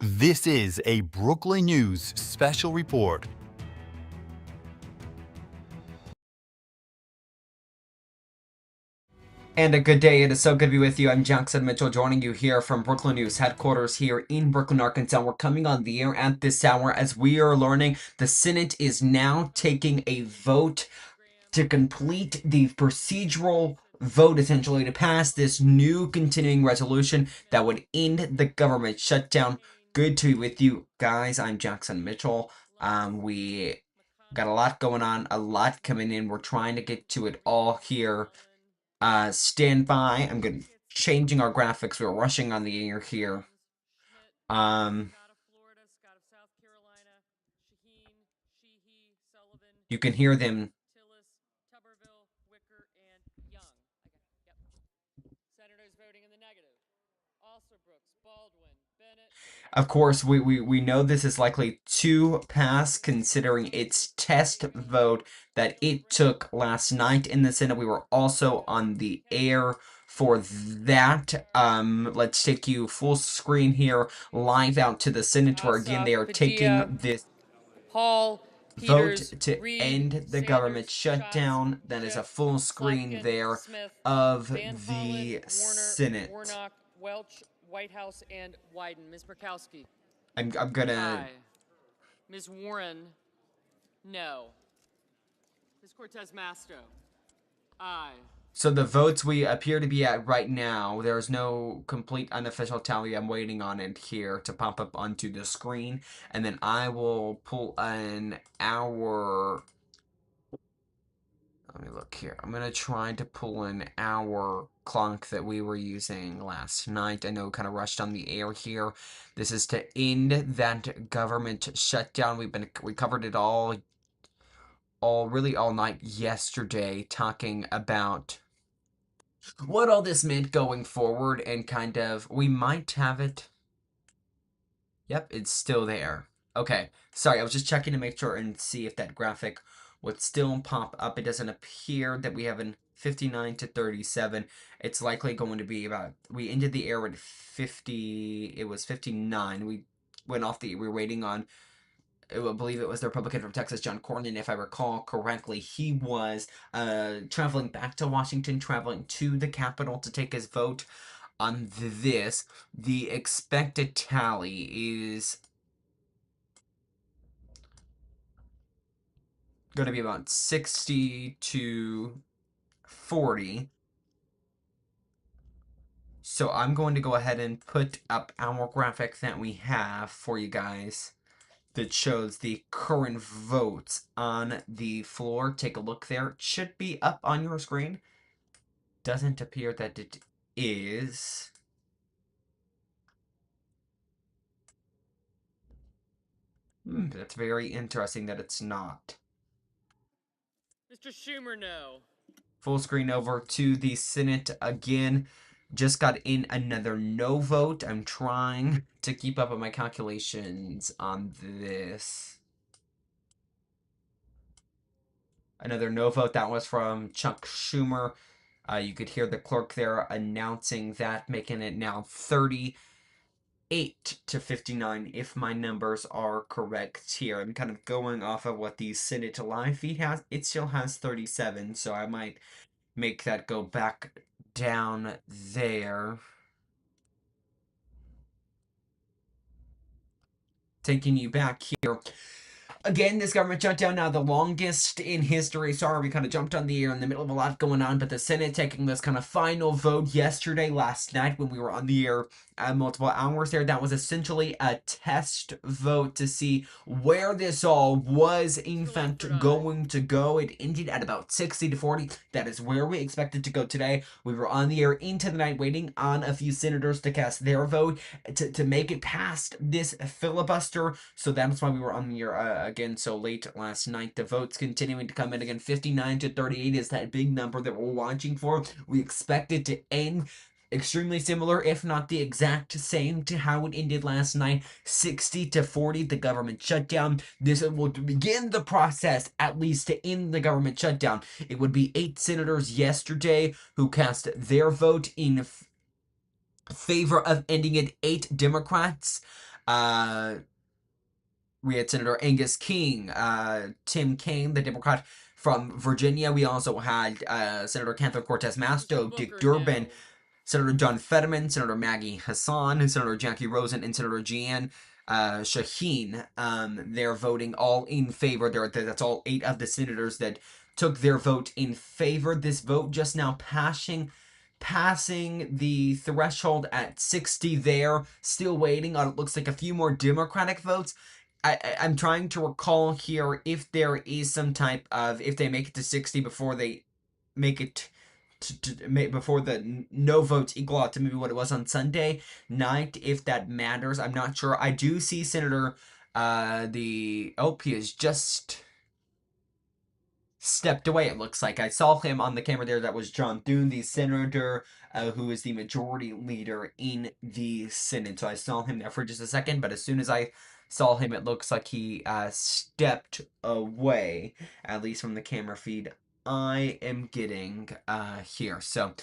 This is a Brooklyn News special report. And a good day. It is so good to be with you. I'm Jackson Mitchell joining you here from Brooklyn News headquarters here in Brooklyn, Arkansas. We're coming on the air at this hour as we are learning the Senate is now taking a vote to complete the procedural vote, essentially, to pass this new continuing resolution that would end the government shutdown. Good to be with you guys. I'm Jackson Mitchell. We got a lot going on, a lot coming in. We're trying to get to it all here. Stand by. I'm good. Changing our graphics. We're rushing on the air here. You can hear them. Of course, we know this is likely to pass considering its test vote that it took last night in the Senate. We were also on the air for that. Let's take you full screen here, live out to the Senate, where again they are taking this vote to end the government shutdown. That is a full screen there of the Senate. Welch, Whitehouse, and Wyden. Ms. Murkowski. I'm gonna. Aye. Ms. Warren. No. Ms. Cortez Masto. Aye. So the votes we appear to be at right now, there's no complete unofficial tally. I'm waiting on it here to pop up onto the screen, and then I will pull in our. Let me look here. I'm gonna try to pull in our clock that we were using last night. I know kind of rushed on the air here. This is to end that government shutdown. We covered it all night yesterday, talking about what all this meant going forward, and kind of we might have it. Yep, it's still there. Okay, sorry, I was just checking to make sure and see if that graphic would still pop up. It doesn't appear that we have in 59 to 37. It's likely going to be about, we ended the air at 50, it was 59. We were waiting on, I believe it was the Republican from Texas, John Cornyn, if I recall correctly. He was traveling back to Washington, traveling to the Capitol to take his vote on this. The expected tally is going to be about 60 to 40. So I'm going to go ahead and put up our graphic that we have for you guys that shows the current votes on the floor. Take a look there. It should be up on your screen. Doesn't appear that it is. That's very interesting that it's not. Mr. Schumer, no. Full screen over to the Senate again. Just got in another no vote. I'm trying to keep up with my calculations on this. Another no vote. That was from Chuck Schumer. You could hear the clerk there announcing that, making it now 38 to 59, if my numbers are correct here. I'm kind of going off of what the Senate live feed has. It still has 37, so I might make that go back down there. Taking you back here. Again, this government shutdown now the longest in history. Sorry, we kind of jumped on the air in the middle of a lot going on, but the Senate taking this kind of final vote yesterday, last night, when we were on the air multiple hours there. That was essentially a test vote to see where this all was in fact going to go. It ended at about 60 to 40. That is where we expected to go today. We were on the air into the night waiting on a few senators to cast their vote to make it past this filibuster. So that's why we were on the air again so late last night. The votes continuing to come in again. 59 to 38 is that big number that we're watching for. We expect it to end extremely similar, if not the exact same, to how it ended last night. 60 to 40, the government shutdown. This will begin the process, at least, to end the government shutdown. It would be 8 senators yesterday who cast their vote in favor of ending it. 8 Democrats We had Senator Angus King, Tim Kaine, the Democrat from Virginia. We also had Senator Catherine Cortez Masto, Mr. Dick Booker Durbin, now. Senator John Fetterman, Senator Maggie Hassan, Senator Jackie Rosen, and Senator Jeanne Shaheen. They're voting all in favor. That's all 8 of the senators that took their vote in favor. This vote just now passing the threshold at 60 there. Still waiting on, it looks like, a few more Democratic votes. I'm trying to recall here if there is some type of, if they make it to 60 before they make it before the no votes equal out to maybe what it was on Sunday night, if that matters. I'm not sure. I do see Senator he is just stepped away, it looks like. I saw him on the camera there. That was John Thune, the senator who is the majority leader in the Senate. So I saw him there for just a second, but as soon as I saw him, it looks like he stepped away, at least from the camera feed I am getting here. So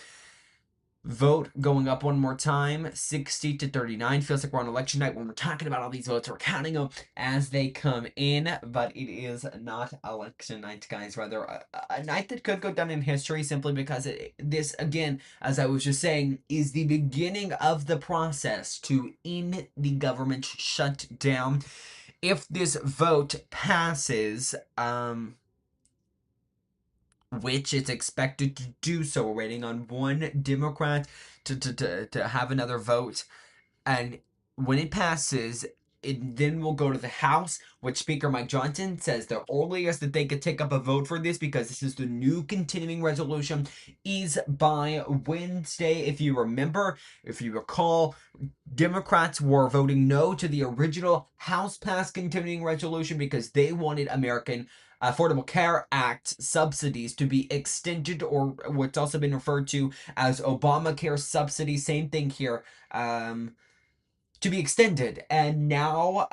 vote going up one more time, 60 to 39. Feels like we're on election night when we're talking about all these votes. We're counting them as they come in, but it is not election night, guys. Rather, a night that could go down in history simply because this, again, as I was just saying, is the beginning of the process to end the government shutdown. If this vote passes, which it's expected to do so. We're waiting on one Democrat to have another vote. And when it passes, it then will go to the House, which Speaker Mike Johnson says the earliest that they could take up a vote for this, because this is the new continuing resolution, is by Wednesday. If you remember, if you recall, Democrats were voting no to the original House-passed continuing resolution because they wanted American Affordable Care Act subsidies to be extended, or what's also been referred to as Obamacare subsidies. Same thing here. To be extended. And now,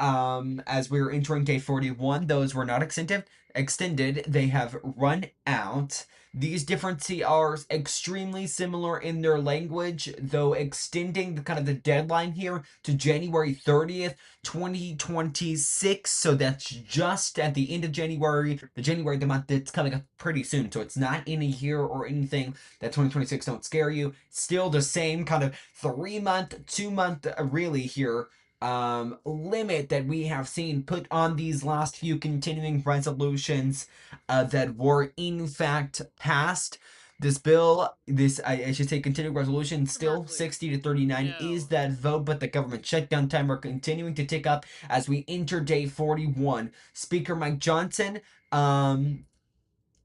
as we're entering day 41, those were not extended. They have run out. These different CRs extremely similar in their language, though extending the kind of the deadline here to January 30th, 2026. So that's just at the end of January, the month that's coming up pretty soon. So it's not in a year or anything. That 2026 don't scare you. Still the same kind of 3-month, 2-month, really here limit that we have seen put on these last few continuing resolutions that were in fact passed. This bill, I should say continuing resolution, still 60 to 39 is that vote, but the government shutdown timer continuing to tick up as we enter day 41. Speaker Mike Johnson,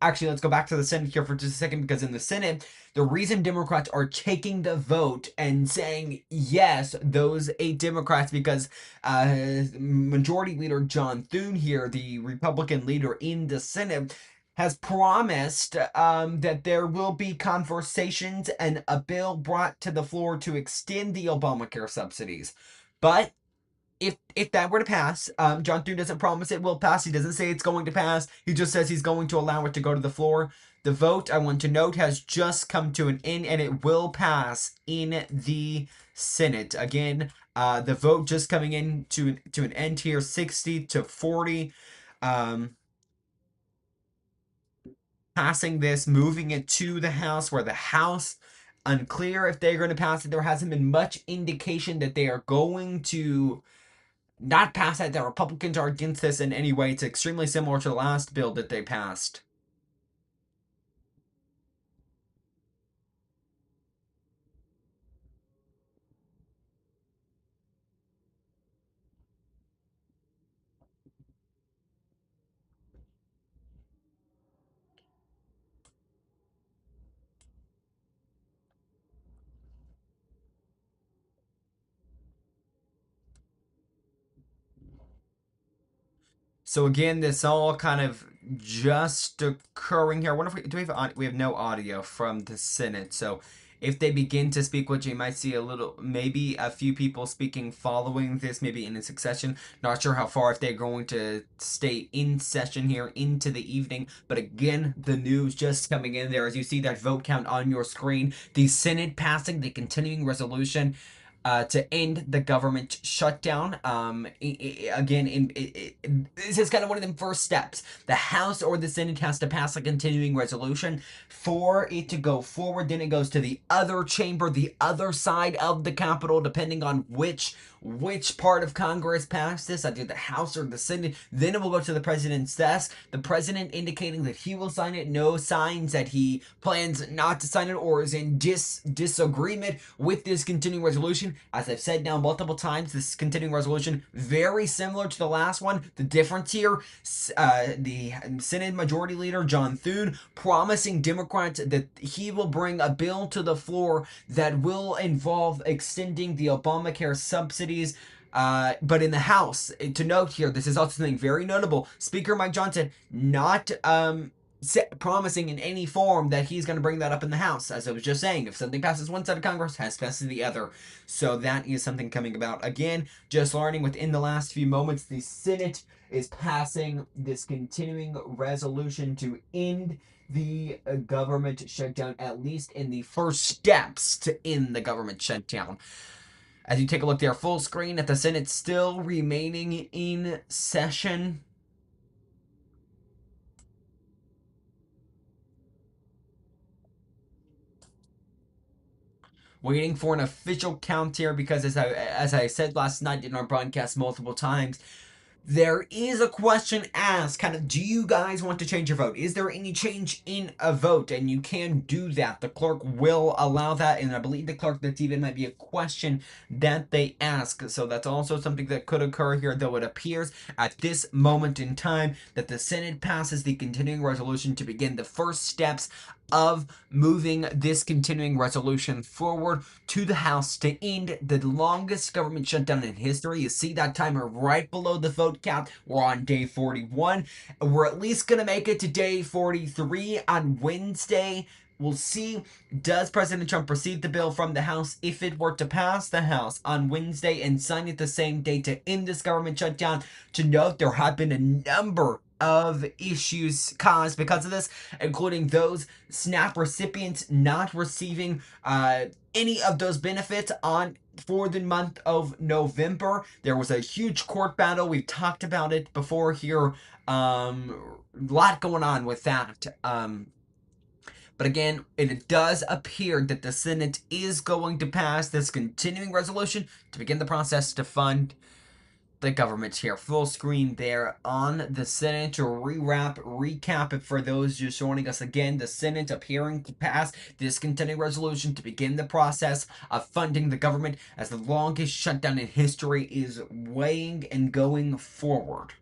actually, let's go back to the Senate here for just a second, because in the Senate, the reason Democrats are taking the vote and saying yes, those 8 Democrats, because Majority Leader John Thune here, the Republican leader in the Senate, has promised that there will be conversations and a bill brought to the floor to extend the Obamacare subsidies. But if that were to pass, John Thune doesn't promise it will pass. He doesn't say it's going to pass. He just says he's going to allow it to go to the floor. The vote, I want to note, has just come to an end, and it will pass in the Senate. Again, the vote just coming in to an end here, 60 to 40. Passing this, moving it to the House, where the House, unclear if they're going to pass it. There hasn't been much indication that they are going to not pass it. The Republicans are against this in any way. It's extremely similar to the last bill that they passed. So again, this all kind of just occurring here. I wonder if we have no audio from the Senate. So if they begin to speak, which you might see maybe a few people speaking following this, maybe in a succession. Not sure how far, if they're going to stay in session here into the evening. But again, the news just coming in there as you see that vote count on your screen. The Senate passing the continuing resolution. to end the government shutdown. This is kind of one of the first steps. The House or the Senate has to pass a continuing resolution for it to go forward. Then it goes to the other chamber, the other side of the Capitol, depending on which part of Congress passed this, either the House or the Senate. Then it will go to the president's desk. The president indicating that he will sign it. No signs that he plans not to sign it or is in disagreement with this continuing resolution. As I've said now multiple times, this continuing resolution very similar to the last one. The difference here, the Senate Majority Leader John Thune promising Democrats that he will bring a bill to the floor that will involve extending the Obamacare subsidies. But in the House, to note here, this is also something very notable. Speaker Mike Johnson not promising in any form that he's going to bring that up in the House. As I was just saying, if something passes one side of Congress, has passed the other. So that is something coming about. Again, just learning within the last few moments, the Senate is passing this continuing resolution to end the government shutdown, at least in the first steps to end the government shutdown. As you take a look there, full screen at the Senate still remaining in session. Waiting for an official count here because as I said last night in our broadcast multiple times, there is a question asked, kind of, do you guys want to change your vote? Is there any change in a vote? And you can do that. The clerk will allow that, and I believe the clerk, that's even might be a question that they ask. So that's also something that could occur here, though it appears at this moment in time that the Senate passes the continuing resolution to begin the first steps of moving this continuing resolution forward to the House to end the longest government shutdown in history. You see that timer right below the vote count. We're on day 41. We're at least going to make it to day 43 on Wednesday. We'll see, does President Trump receive the bill from the House if it were to pass the House on Wednesday and sign it the same day to end this government shutdown? To note, there have been a number of issues caused because of this, including those SNAP recipients not receiving any of those benefits for the month of November. There was a huge court battle. We've talked about it before here. A lot going on with that. But again, it does appear that the Senate is going to pass this continuing resolution to begin the process to fund the government here. Full screen there on the Senate to recap it for those just joining us again. The Senate appearing to pass this continuing resolution to begin the process of funding the government as the longest shutdown in history is weighing and going forward.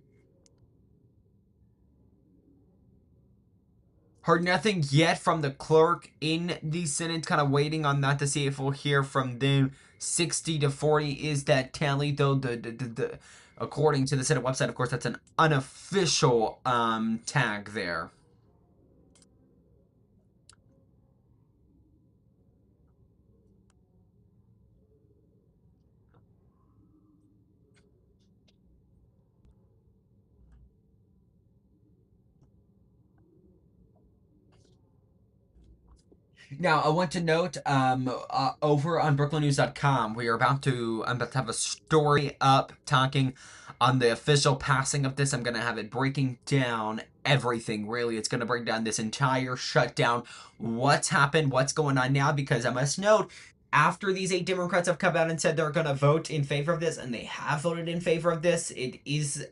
Heard nothing yet from the clerk in the Senate, kind of waiting on that to see if we'll hear from them. 60 to 40 is that tally, though. The according to the Senate website, of course, that's an unofficial tag there. Now, I want to note, over on BrooklynNews.com, I'm about to have a story up talking on the official passing of this. I'm going to have it breaking down everything, really. It's going to break down this entire shutdown, what's happened, what's going on now, because I must note, after these 8 Democrats have come out and said they're going to vote in favor of this, and they have voted in favor of this, it is,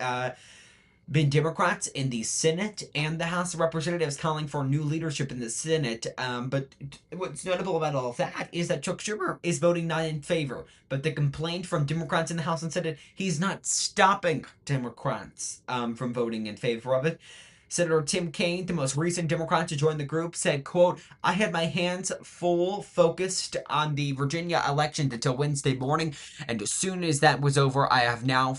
been Democrats in the Senate and the House of Representatives calling for new leadership in the Senate. But what's notable about all of that is that Chuck Schumer is voting not in favor. But the complaint from Democrats in the House and Senate, he's not stopping Democrats from voting in favor of it. Senator Tim Kaine, the most recent Democrat to join the group, said, quote, "I had my hands full focused on the Virginia election until Wednesday morning, and as soon as that was over, I have now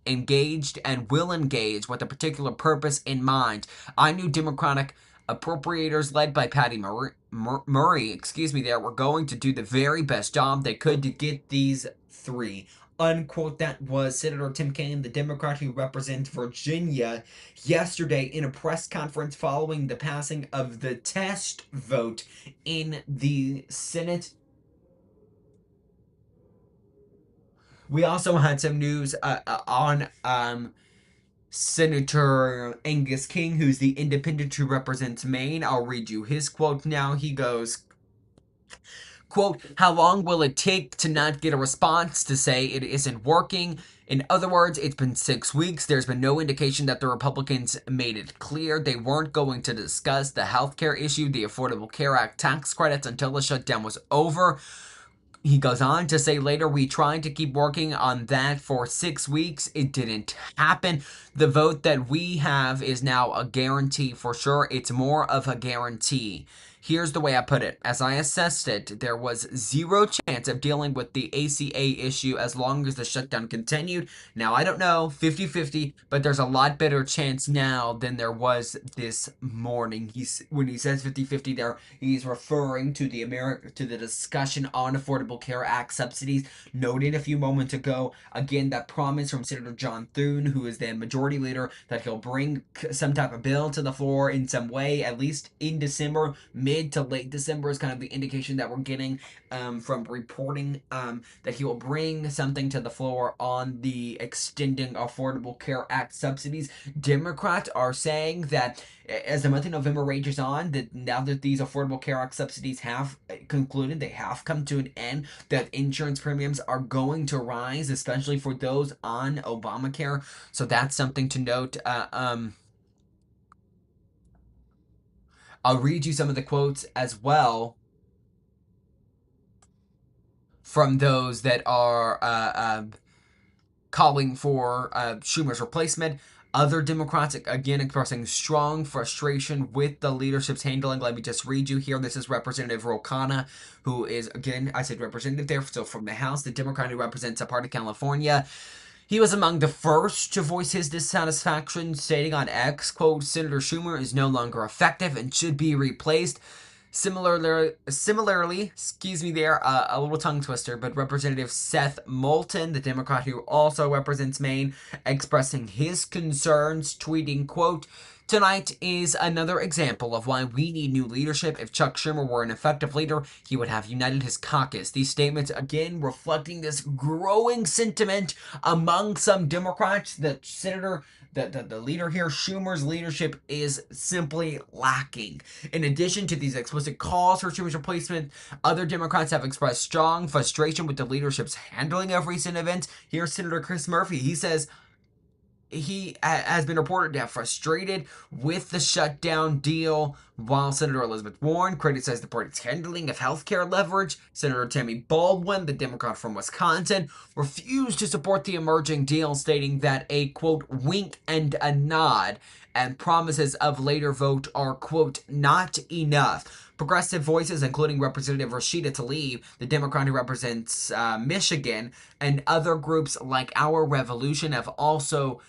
engaged and will engage with a particular purpose in mind. I knew Democratic appropriators led by Patty Murray, were going to do the very best job they could to get these 3." Unquote. That was Senator Tim Kaine, the Democrat who represents Virginia, yesterday in a press conference following the passing of the test vote in the Senate. We also had some news on Senator Angus King, who's the independent who represents Maine. I'll read you his quote now. He goes, quote, "How long will it take to not get a response to say it isn't working? In other words, it's been 6 weeks. There's been no indication that the Republicans made it clear they weren't going to discuss the healthcare issue, the Affordable Care Act tax credits until the shutdown was over." He goes on to say later, "We tried to keep working on that for 6 weeks. It didn't happen. The vote that we have is now a guarantee for sure. It's more of a guarantee. Here's the way I put it. As I assessed it, there was zero chance of dealing with the ACA issue as long as the shutdown continued. Now, I don't know, 50-50, but there's a lot better chance now than there was this morning." When he says 50-50 there, he's referring to the discussion on Affordable Care Act subsidies noted a few moments ago. Again, that promise from Senator John Thune, who is the majority leader, that he'll bring some type of bill to the floor in some way, at least in December. Mid to late December is kind of the indication that we're getting from reporting that he will bring something to the floor on the extending Affordable Care Act subsidies. Democrats are saying that as the month of November rages on, that now that these Affordable Care Act subsidies have concluded, they have come to an end, that insurance premiums are going to rise, especially for those on Obamacare. So that's something to note. I'll read you some of the quotes as well from those that are calling for Schumer's replacement. Other Democrats, again, expressing strong frustration with the leadership's handling. Let me just read you here. This is Representative Ro Khanna, who is, again, I said representative there, so from the House, the Democrat who represents a part of California. He was among the first to voice his dissatisfaction, stating on X, quote, "Senator Schumer is no longer effective and should be replaced." Similarly, excuse me there, a little tongue twister, but Representative Seth Moulton, the Democrat who also represents Maine, expressing his concerns, tweeting, quote, "Tonight is another example of why we need new leadership. If Chuck Schumer were an effective leader, he would have united his caucus." These statements, again, reflecting this growing sentiment among some Democrats that the leader here, Schumer's leadership, is simply lacking. In addition to these explicit calls for Schumer's replacement, other Democrats have expressed strong frustration with the leadership's handling of recent events. Here's Senator Chris Murphy. He says he has been reported to have frustrated with the shutdown deal, while Senator Elizabeth Warren criticized the party's handling of healthcare leverage. Senator Tammy Baldwin, the Democrat from Wisconsin, refused to support the emerging deal, stating that a, quote, "wink and a nod and promises of later vote are, quote, not enough." Progressive voices, including Representative Rashida Tlaib, the Democrat who represents Michigan, and other groups like Our Revolution have also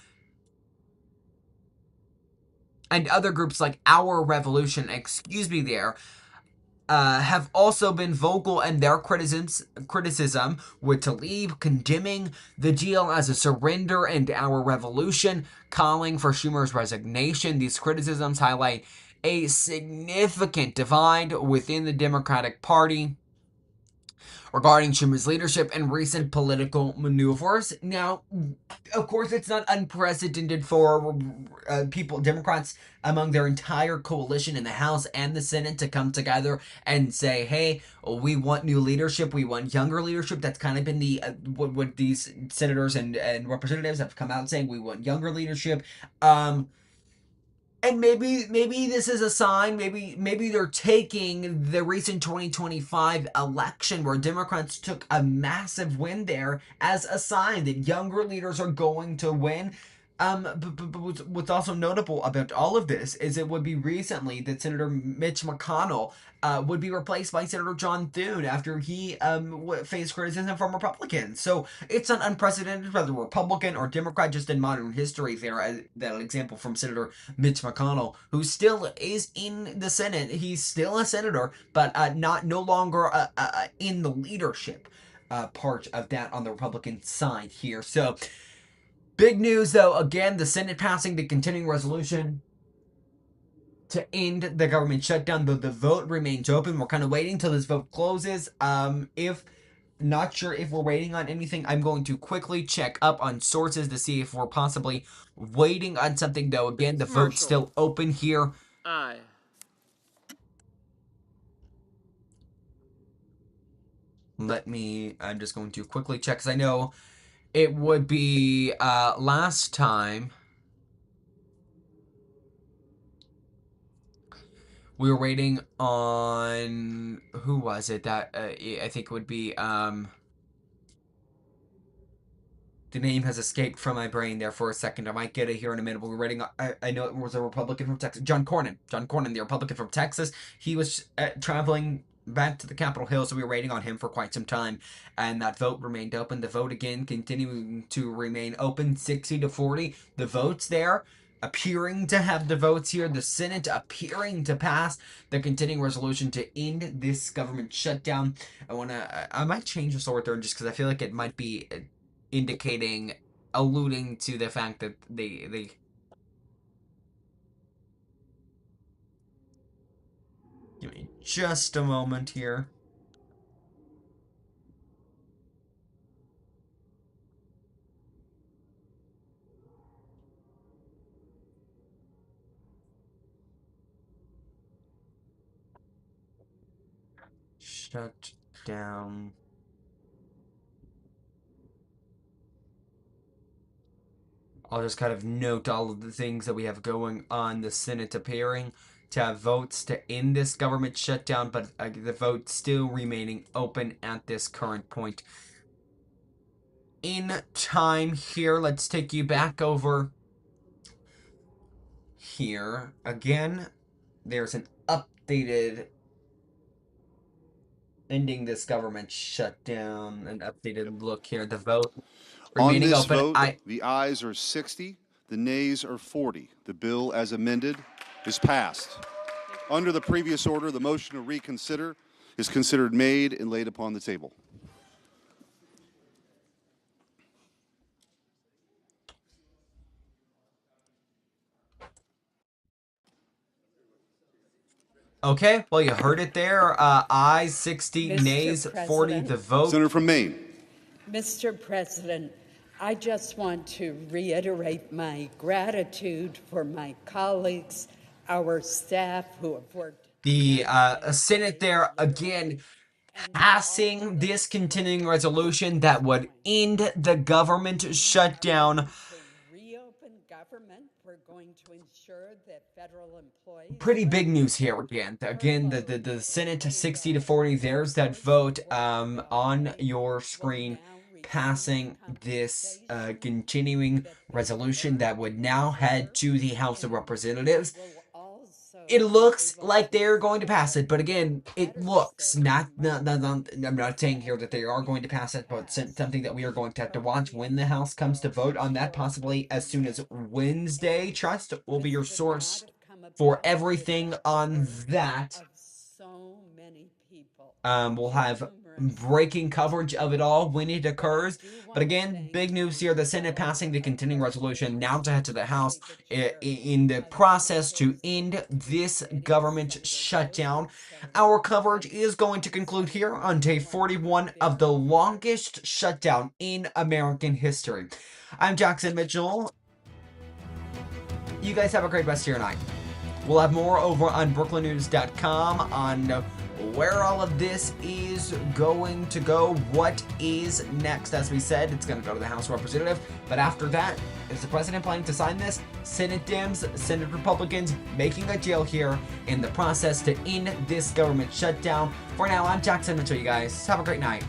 have also been vocal in their criticism, with Tlaib condemning the deal as a surrender, and Our Revolution calling for Schumer's resignation. These criticisms highlight a significant divide within the Democratic Party regarding Schumer's leadership and recent political maneuvers. Now, of course, it's not unprecedented for Democrats among their entire coalition in the House and the Senate to come together and say, hey, we want new leadership, we want younger leadership. That's kind of been the what these senators and representatives have come out saying, we want younger leadership. And maybe this is a sign, maybe they're taking the recent 2025 election where Democrats took a massive win there as a sign that younger leaders are going to win. But what's also notable about all of this is it would be recently that Senator Mitch McConnell would be replaced by Senator John Thune after he faced criticism from Republicans. So it's not unprecedented, whether Republican or Democrat, just in modern history there. That example from Senator Mitch McConnell, who still is in the Senate. He's still a senator, but no longer in the leadership part of that on the Republican side here. So big news, though, again, the Senate passing the continuing resolution to end the government shutdown, though the vote remains open. We're kind of waiting till this vote closes. If not sure if we're waiting on anything. I'm going to quickly check up on sources to see if we're possibly waiting on something, though. Again, the vote's still open here. Aye. I'm just going to quickly check, because I know it would be last time we were waiting on, who was it that I think it would be the name has escaped from my brain there for a second. I might get it here in a minute. But we're waiting. I know it was a Republican from Texas, John Cornyn. John Cornyn, the Republican from Texas. He was traveling back to the Capitol Hill, so we were waiting on him for quite some time, and that vote remained open. The vote again continuing to remain open, 60-40. The votes there appearing to have the votes here. The Senate appearing to pass the continuing resolution to end this government shutdown. I might change the sword there just because I feel like it might be indicating, alluding to the fact that they give me just a moment here. Shut down. I'll just kind of note all of the things that we have going on. The Senate appearing to have votes to end this government shutdown, but the vote still remaining open at this current point in time here. Let's take you back over here. Again, there's an updated ending this government shutdown, an updated look here. The vote remaining on this open. vote, the ayes are 60, the nays are 40. The bill as amended is passed. Under the previous order, the motion to reconsider is considered made and laid upon the table. Okay, well, you heard it there. Ayes 60, Mr. nays 40. The vote. Senator from Maine. Mr. President, I just want to reiterate my gratitude for my colleagues, our staff who have worked. The Senate there again passing this continuing resolution that would end the government shutdown. To reopen government, we're going to ensure that federal employees. Pretty big news here again. Again, the Senate 60-40. There's that vote on your screen, passing this continuing resolution that would now head to the House of Representatives. It looks like they're going to pass it, but again, it looks I'm not saying here that they are going to pass it, but something that we are going to have to watch when the House comes to vote on that, possibly as soon as Wednesday. Trust will be your source for everything on that. We'll have breaking coverage of it all when it occurs. But again, big news here. The Senate passing the continuing resolution now to head to the House in the process to end this government shutdown. Our coverage is going to conclude here on day 41 of the longest shutdown in American history. I'm Jackson Mitchell. You guys have a great rest of your night. We'll have more over on brooklynnews.com on where all of this is going to go, what is next. As we said, it's going to go to the House of Representatives, but after that, is the president planning to sign this? Senate Dems, Senate Republicans making a deal here in the process to end this government shutdown. For now, I'm Jackson Mitchell, you guys. Have a great night.